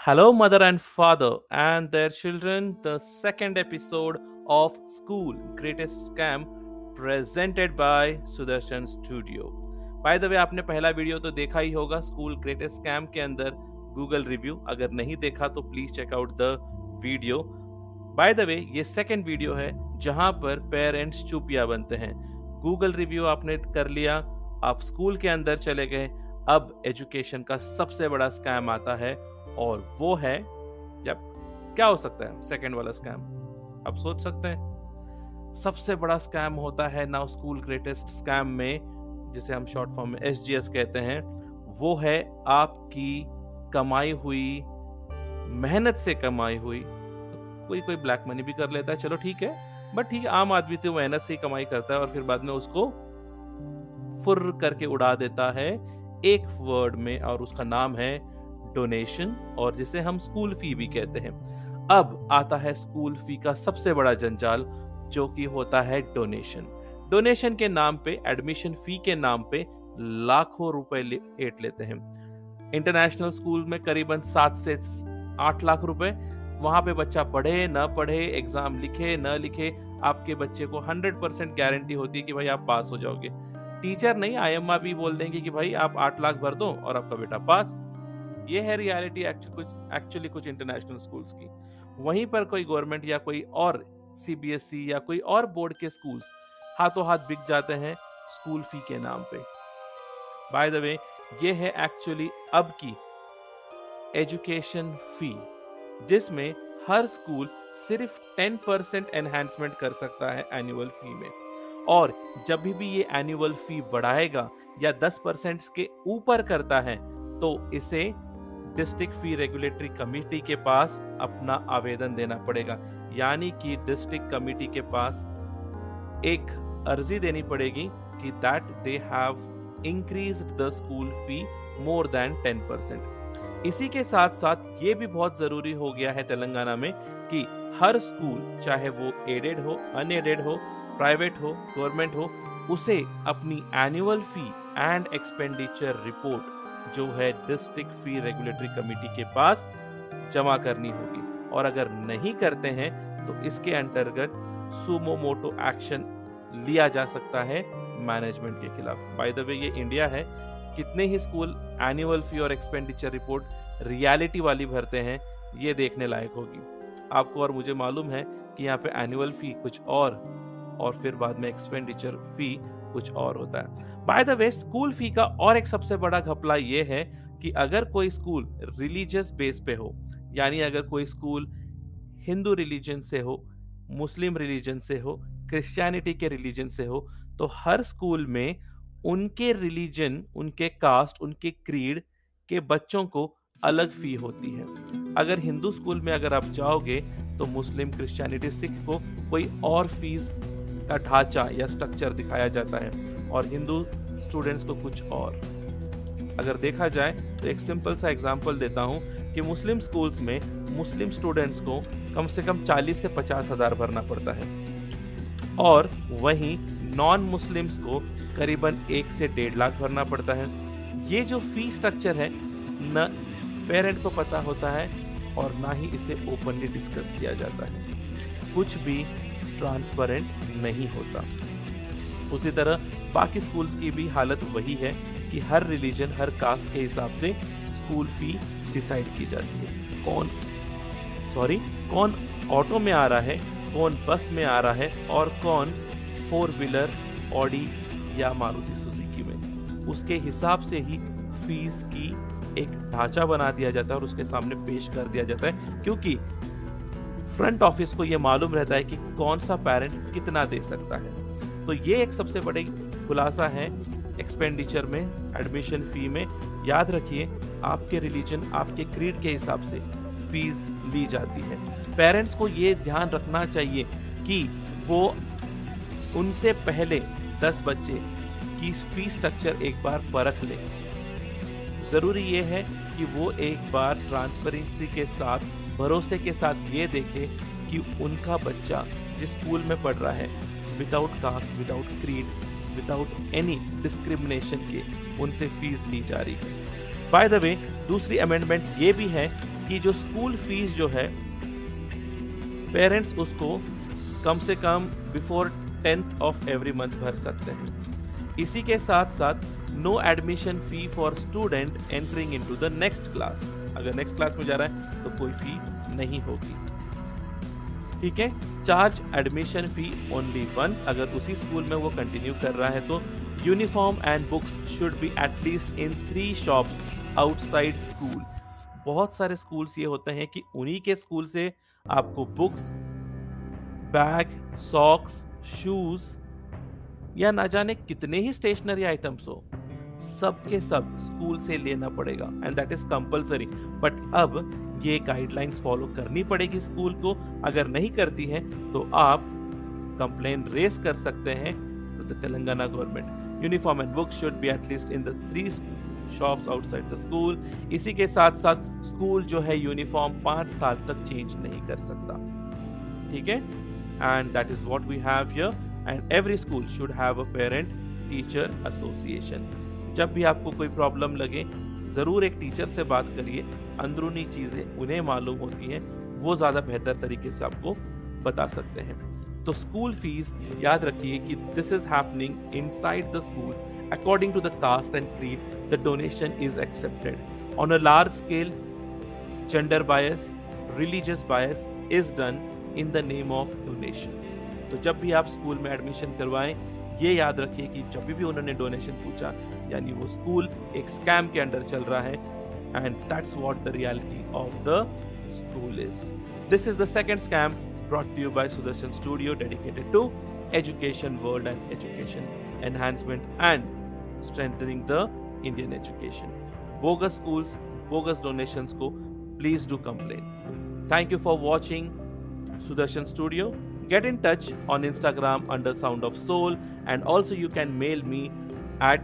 Hello, mother and father and their children. The second episode of School Greatest Scam presented by Sudarshan Studio. By the way, आपने पहला video तो देखा ही होगा school greatest scam के अंदर Google review. अगर नहीं देखा तो please check out the video. By the way, ये सेकंड वीडियो है जहां पर पेरेंट्स चुपिया बनते हैं. गूगल रिव्यू आपने कर लिया, आप स्कूल के अंदर चले गए. अब एजुकेशन का सबसे बड़ा स्कैम आता है और वो है, जब क्या हो सकता है सेकंड वाला स्कैम, आप सोच सकते हैं. सबसे बड़ा स्कैम होता है नाउ स्कूल ग्रेटेस्ट स्कैम में, जिसे हम शॉर्ट फॉर्म में SGS कहते हैं. वो है आपकी कमाई हुई, मेहनत से कमाई हुई. कोई ब्लैक मनी भी कर लेता है, चलो ठीक है, बट ठीक है, आम आदमी तो मेहनत से ही कमाई करता है और फिर बाद में उसको फुर्र करके उड़ा देता है एक वर्ड में, और उसका नाम है डोनेशन, और जिसे हम स्कूल फी भी कहते हैं. अब आता है स्कूल फी का सबसे बड़ा जंजाल, जो कि होता है डोनेशन. डोनेशन के नाम पे, एडमिशन फी के नाम पे लाखों रुपए ऐंठ लेते हैं. इंटरनेशनल स्कूल में करीबन 7 से 8 लाख रुपए. वहां पे बच्चा पढ़े न पढ़े, एग्जाम लिखे न लिखे, आपके बच्चे को 100% गारंटी होती है कि भाई आप पास हो जाओगे. टीचर नहीं, IMA भी बोल देंगे कि भाई आप 8 लाख भर दो और आपका बेटा पास. ये है रियलिटी एक्चुअली कुछ इंटरनेशनल स्कूल्स की. वहीं पर कोई गवर्नमेंट या कोई और CBSE या कोई और बोर्ड के स्कूल्स हाथों हाथ बिक जाते हैं स्कूल फी के नाम पे. बाय द वे, ये है एक्चुअली अब की एजुकेशन फी, जिसमें हर स्कूल सिर्फ 10% एनहांसमेंट कर सकता है एनुअल फी में. और जब भी ये एनुअल फी बढ़ाएगा या 10% के ऊपर करता है तो इसे डिस्ट्रिक्ट फी रेगुलेटरी कमेटी के पास अपना आवेदन देना पड़ेगा. यानी कि डिस्ट्रिक्ट कमेटी के पास एक अर्जी देनी पड़ेगी कि that they have increased the school fee more than 10%. इसी के साथ साथ ये भी बहुत जरूरी हो गया है तेलंगाना में कि हर स्कूल, चाहे वो एडेड हो, अनएडेड हो, प्राइवेट हो, गवर्नमेंट हो, उसे अपनी annual fee and expenditure report जो है डिस्ट्रिक्ट फी रेगुलेटरी कमेटी के पास जमा करनी होगी. और अगर नहीं करते हैं तो इसके अंतर्गत सुमो मोटो एक्शन लिया जा सकता है मैनेजमेंट के खिलाफ. बाय द वे, ये इंडिया है. कितने ही स्कूल एनुअल फी और एक्सपेंडिचर रिपोर्ट रियलिटी वाली भरते हैं, ये देखने लायक होगी. आपको और मुझे मालूम है कि यहाँ पे एनुअल फी कुछ और फिर बाद में एक्सपेंडिचर फी कुछ और होता है. Bye the way, school fee का और एक सबसे बड़ा घपला ये है कि अगर कोई स्कूल रिलीजियस बेस पे हो, यानी अगर कोई स्कूल हिंदू रिलीजन से हो, मुस्लिम रिलीजन से हो, क्रिश्चियनिटी के रिलीजन से हो, तो हर स्कूल में उनके रिलीजन, उनके कास्ट, उनके क्रीड के बच्चों को अलग फी होती है. अगर हिंदू स्कूल में अगर आप जाओगे तो मुस्लिम, क्रिश्चियनिटी, सिख को कोई और फीस का ढांचा या स्ट्रक्चर दिखाया जाता है और हिंदू स्टूडेंट्स को कुछ और. अगर देखा जाए तो एक सिंपल सा एग्जांपल देता हूं कि मुस्लिम स्कूल्स में मुस्लिम स्टूडेंट्स को कम से कम 40 से 50 हजार भरना पड़ता है, और वहीं नॉन मुस्लिम्स को करीबन 1 से 1.5 लाख भरना पड़ता है. ये जो फी स्ट्रक्चर है, न पेरेंट को पता होता है और ना ही इसे ओपनली डिस्कस किया जाता है. कुछ भी ट्रांसपेरेंट नहीं होता. उसी तरह बाकी स्कूल्स की भी हालत वही है कि हर रिलीजन, हर कास्ट के हिसाब से स्कूल फी डिसाइड की जाती है. कौन ऑटो में आ रहा है, कौन बस में आ रहा है, और कौन 4 व्हीलर, ऑडी या मारुति सुजुकी में, उसके हिसाब से ही फीस की एक ढांचा बना दिया जाता है और उसके सामने पेश कर दिया जाता है, क्योंकि फ्रंट ऑफिस को यह मालूम रहता है कि कौन सा पेरेंट कितना दे सकता है. तो ये एक सबसे बड़ी खुलासा है एक्सपेंडिचर में, एडमिशन फी में. याद रखिए, आपके रिलीजन, आपके क्रीड के हिसाब से फीस ली जाती है. पेरेंट्स को ये ध्यान रखना चाहिए कि वो उनसे पहले 10 बच्चे की फीस स्ट्रक्चर एक बार परख ले. जरूरी ये है कि वो एक बार ट्रांसपेरेंसी के साथ, भरोसे के साथ ये देखे कि उनका बच्चा जिस स्कूल में पढ़ रहा है, without caste, without creed, without any discrimination के उनसे फीस ली जा रही है. बाय द वे, दूसरी अमेंडमेंट ये भी है कि जो स्कूल फीस जो है पेरेंट्स उसको कम से कम before 10th of every month भर सकते हैं। इसी के साथ साथ no admission fee for student entering into the next class. अगर नेक्स्ट क्लास में जा रहा है तो कोई फी नहीं होगी। ठीक है, charge admission fee only once. अगर उसी स्कूल में वो कंटिन्यू कर रहा है तो uniform and books should be at least in 3 shops outside school. बहुत सारे स्कूल्स ये होते हैं कि उन्हीं के स्कूल से आपको बुक्स, बैग, सॉक्स, शूज या ना जाने कितने ही स्टेशनरी आइटम्स हो, सब के सब स्कूल से लेना पड़ेगा and that is compulsory. But अब ये गाइडलाइंस फॉलो करनी पड़ेगी स्कूल को। अगर नहीं करती है तो आप कंप्लेन रेस कर सकते हैं to the Telangana government. Uniform and books should be at least in the 3 shops outside the school. इसी के साथ साथ स्कूल जो है यूनिफॉर्म 5 साल तक चेंज नहीं कर सकता। ठीक है, and that is what we have here. And every school should have a parent teacher association. जब भी आपको कोई प्रॉब्लम लगे जरूर एक टीचर से बात करिए। अंदरूनी चीजें उन्हें मालूम होती हैं, वो ज्यादा बेहतर तरीके से आपको बता सकते हैं। तो स्कूल फीस याद रखिए कि this is happening inside the school according to the caste and creed. The donation is accepted. On a large scale, gender bias, religious bias is done in the name of donation. तो जब भी आप school में admission करवाएं, ये याद रखिए कि जब भी उन्होंने डोनेशन पूछा यानी वो स्कूल एक स्कैम के अंडर चल रहा है, and that's what the reality of the school is. This is the second scam brought to you by Sudarshan Studio, dedicated to education world and education enhancement and strengthening the Indian education. Bogus schools, bogus donations ko please do complain. Thank you for watching Sudarshan Studio. Get in touch on Instagram under Sound of Soul, and also you can mail me at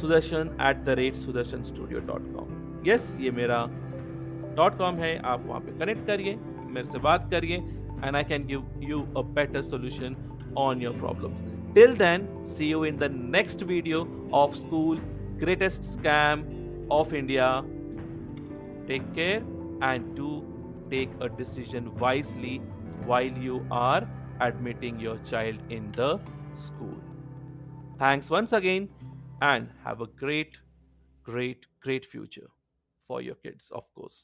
sudarshan@sudarshanstudio.com. Yes, ये मेरा .com है, आप वहाँ पे connect करिए, मेरे से बात करिए, and I can give you a better solution on your problems. Till then, see you in the next video of School Greatest Scam of India. Take care and do take a decision wisely while you are admitting your child in the school. Thanks once again and have a great future for your kids, of course.